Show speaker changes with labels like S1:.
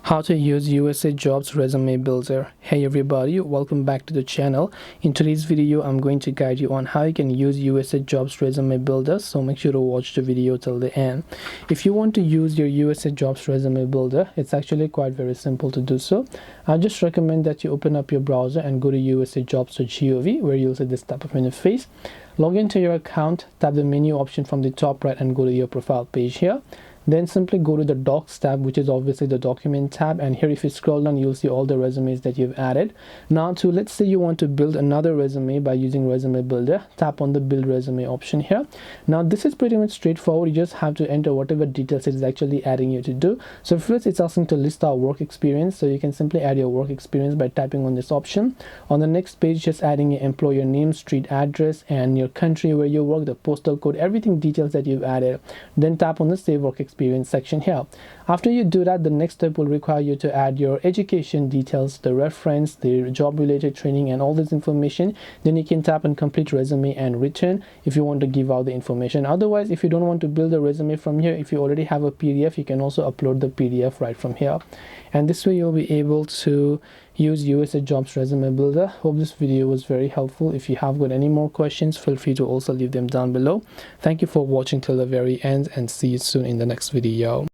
S1: How to use USAJobs resume builder. Hey everybody, welcome back to the channel. In today's video I'm going to guide you on how you can use USAJobs resume builder, so make sure to watch the video till the end. If you want to use your USAJobs resume builder, it's actually quite very simple to do so. I just recommend that you open up your browser and go to usajobs.gov, where you'll see this type of interface. Log into your account, tap the menu option from the top right and go to your profile page here. Then simply go to the Docs tab, which is obviously the Document tab, and here if you scroll down you'll see all the resumes that you've added. Now let's say you want to build another resume by using Resume Builder, tap on the Build Resume option here. Now this is pretty much straightforward. You just have to enter whatever details it is actually adding you to do. So first it's asking to list our work experience, so you can simply add your work experience by tapping on this option. On the next page, just adding your employer name, street address, and your country where you work, the postal code, everything details that you've added. Then tap on the Save Work Experience section here. After you do that, the next step will require you to add your education details, the reference, the job related training, and all this information. Then you can tap on Complete Resume and Return if you want to give out the information. Otherwise, if you don't want to build a resume from here, if you already have a PDF, you can also upload the PDF right from here, and this way you'll be able to use USAJobs resume builder. Hope this video was very helpful. If you have got any more questions, feel free to also leave them down below. Thank you for watching till the very end, and see you soon in the next video.